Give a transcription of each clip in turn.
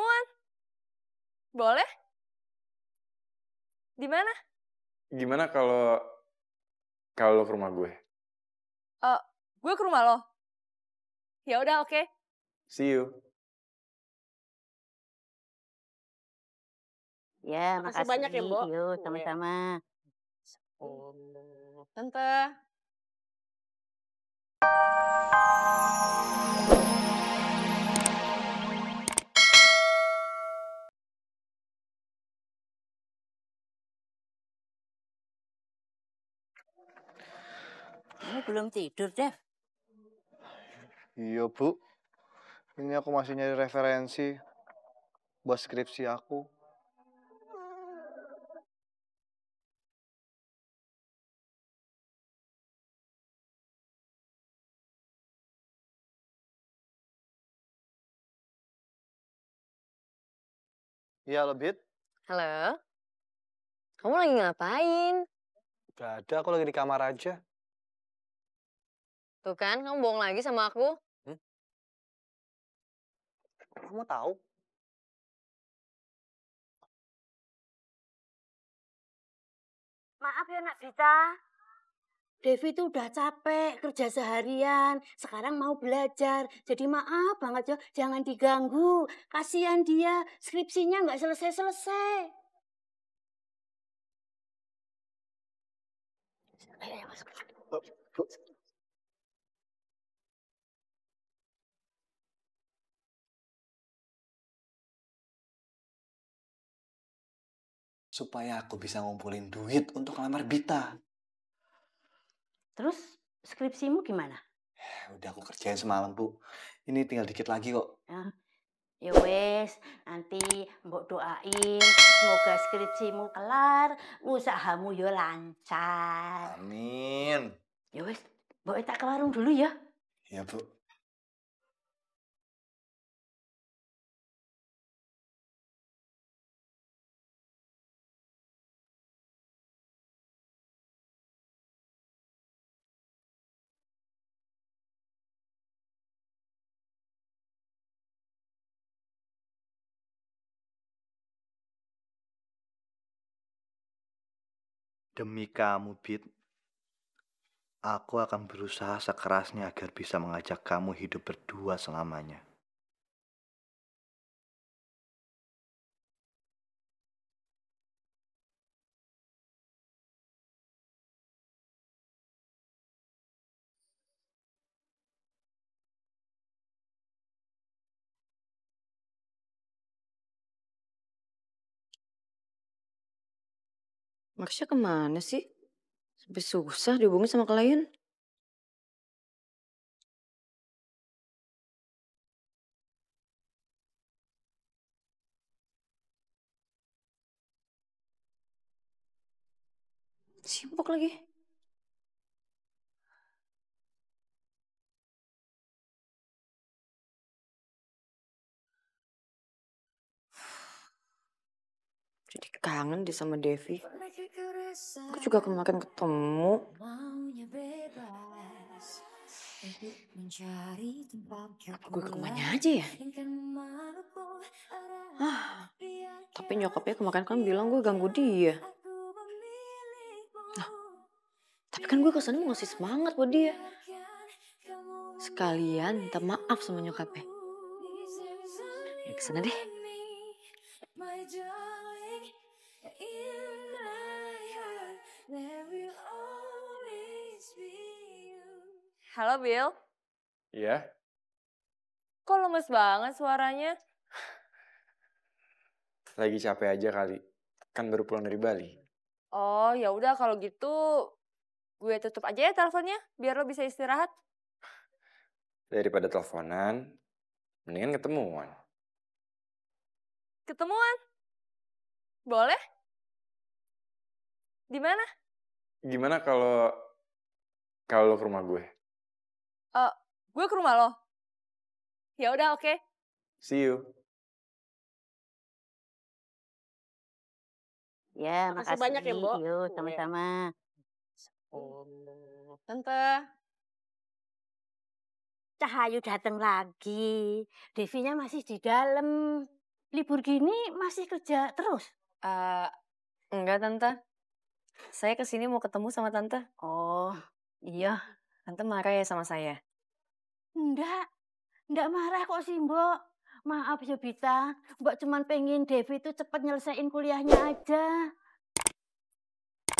Ketemuan. Boleh? Di mana? Gimana kalau lo ke rumah gue? Gue ke rumah lo. Ya udah, oke. See you. Ya, Makasih makasih banyak ya, Mbok. Yuk, sama-sama. Tante. Kamu belum tidur, Dev? Iya, Bu. Ini aku masih nyari referensi buat skripsi aku. Iya, Lebit. Halo. Kamu lagi ngapain? Gak ada, aku lagi di kamar aja. Tuh kan, kamu bohong lagi sama aku. Kamu tahu? Maaf ya, Nak Vita. Devi tuh udah capek kerja seharian. Sekarang mau belajar. Jadi maaf banget ya, jangan diganggu. Kasihan dia, skripsinya nggak selesai-selesai. Ayo, masuk. Bu. Supaya aku bisa ngumpulin duit untuk ngelamar Bita. Terus skripsimu gimana? Udah aku kerjain semalam, Bu. Ini tinggal dikit lagi kok. Ya wes, nanti mbok doain semoga skripsimu kelar, usahamu yo lancar. Amin. Ya wes, mbok tak ke warung dulu ya. Iya, Bu. Demi kamu, Bit. Aku akan berusaha sekerasnya agar bisa mengajak kamu hidup berdua selamanya. Maksudnya kemana sih? Sampai susah dihubungin sama klien. Sibuk lagi. Jadi kangen deh sama Devi. Aku juga kemarin ketemu. Apa gue ke rumahnya aja ya? Tapi nyokapnya kemarin kan bilang gue ganggu dia. Nah, tapi kan gue kesana mau ngasih semangat buat dia. Sekalian minta maaf sama nyokapnya. Ya kesana deh. Halo, Bill. Iya? Kok lemes banget suaranya? Lagi capek aja kali. Kan baru pulang dari Bali. Oh, ya udah kalau gitu gue tutup aja ya teleponnya biar lo bisa istirahat. Daripada teleponan, mendingan ketemuan. Ketemuan. Boleh? Di mana? Gimana kalau lo ke rumah gue? Gue ke rumah lo. Ya udah, oke. See you. Ya, Makasih makasih banyak ya, Mbok. Yuk, sama-sama. Tante. Cahayu datang lagi. Devinya masih di dalam. libur gini masih kerja terus? Enggak, Tante. Saya kesini mau ketemu sama Tante. Oh, iya. Tante marah ya sama saya? Enggak marah kok sih, Mbok. Maaf ya, Bita. Mbok cuman pengen Devi itu cepet nyelesain kuliahnya aja.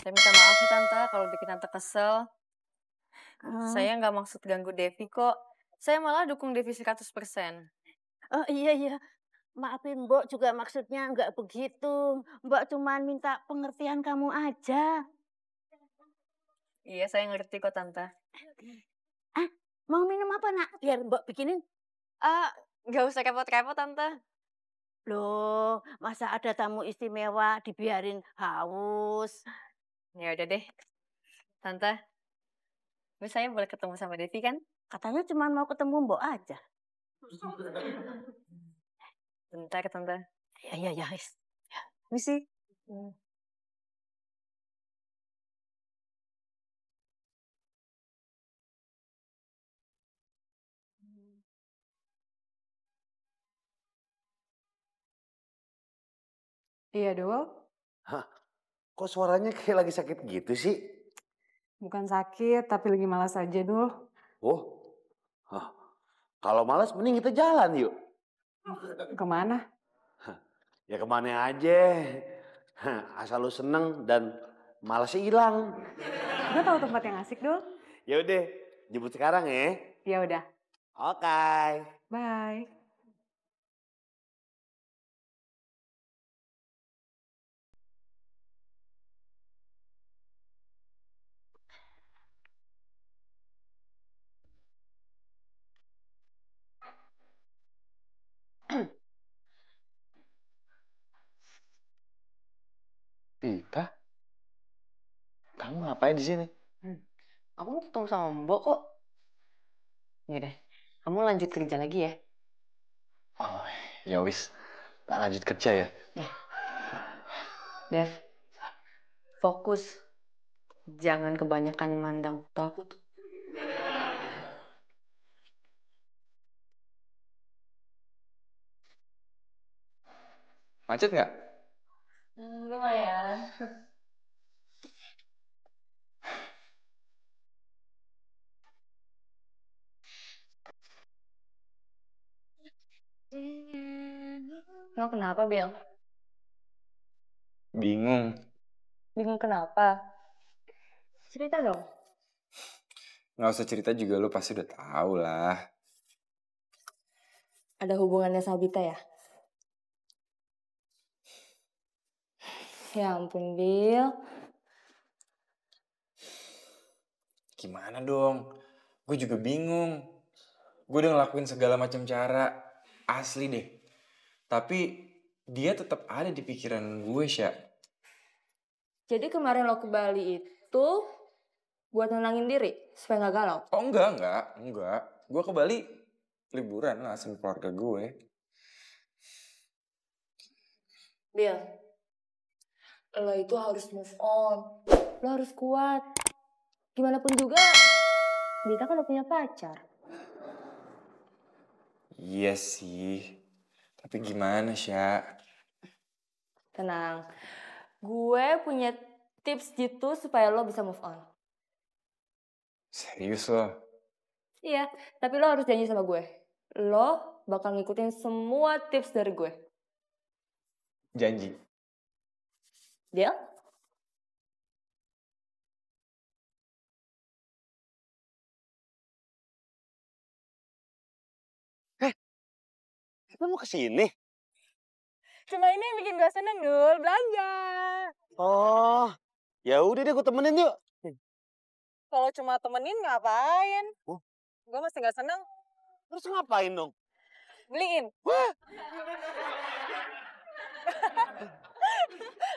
Saya minta maaf ya, Tante, kalau bikin Tante kesel. Saya nggak maksud ganggu Devi kok. Saya malah dukung Devi 100%. Oh iya. Maafin Mbok juga maksudnya enggak begitu. Mbok cuman minta pengertian kamu aja. Iya, saya ngerti kok, Tante. Mau minum apa, Nak? Biar Mbok bikinin. Nggak usah repot-repot, Tante. Loh, masa ada tamu istimewa dibiarin haus? Ya udah deh. Tante, saya boleh ketemu sama Devi kan? Katanya cuma mau ketemu Mbok aja. Bentar, Tante. Ya, wis. Misi. Iya, Dul. Kok suaranya kayak lagi sakit gitu sih? Bukan sakit, tapi lagi malas aja, Dul. Oh, kalau malas mending kita jalan yuk. Kemana? Ya kemana aja. Asal lu seneng dan malasnya hilang. Gue tahu tempat yang asik, Dul. Ya udah, jemput sekarang ya. Ya udah. Oke. Bye. Pita, kamu ngapain di sini? Aku mau ketemu sama Mbok kok. Yaudah, kamu lanjut kerja lagi ya. Oh, ya wis. Tak lanjut kerja ya. Dev, fokus. Jangan kebanyakan mandang takut. Macet nggak? Lumayan. Lo kenapa, Bill? Bingung. Bingung kenapa? Cerita dong. Nggak usah cerita juga, lu pasti udah tahu lah. Ada hubungannya sama Bita ya? Ya ampun, Bill. Gimana dong? Gue juga bingung. Gue udah ngelakuin segala macam cara. Asli deh. Tapi dia tetap ada di pikiran gue, Sya. Jadi kemarin lo ke Bali itu buat nenangin diri supaya nggak galau? Oh enggak. Gue ke Bali liburan lah sama keluarga gue. Bill, lo itu harus move on. Lo harus kuat. Gimana pun juga, Bita kan udah punya pacar. Iya sih. Tapi gimana, Sya? Tenang. Gue punya tips gitu supaya lo bisa move on. Serius lo? Iya, tapi lo harus janji sama gue. Lo bakal ngikutin semua tips dari gue. Janji. Deal? Kita mau kesini? Cuma ini yang bikin gue seneng, Dul. Belanja. Oh, ya udah deh gue temenin yuk. Kalau cuma temenin ngapain? Oh. Gue masih gak seneng. Terus ngapain dong? Beliin. Wah,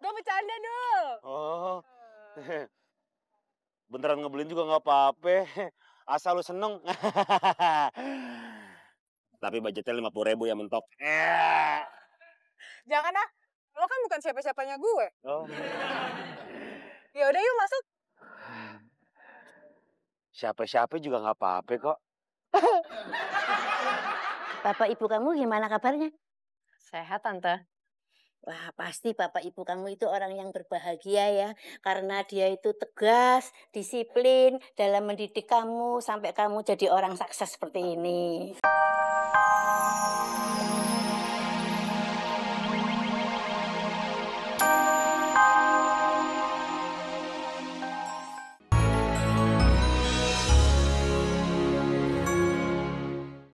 Gue bercanda, Dul. oh. Beneran ngebeliin juga nggak apa-apa. Asal lu seneng. Tapi budgetnya 50.000 ya mentok. Jangan ah. Lo kan bukan siapa-siapanya gue. Oh. Ya udah yuk masuk. Siapa-siapa juga nggak apa-apa kok. Bapak ibu kamu gimana kabarnya? Sehat, Tante. Wah, pasti bapak ibu kamu itu orang yang berbahagia ya. Karena dia itu tegas, disiplin dalam mendidik kamu sampai kamu jadi orang sukses seperti ini.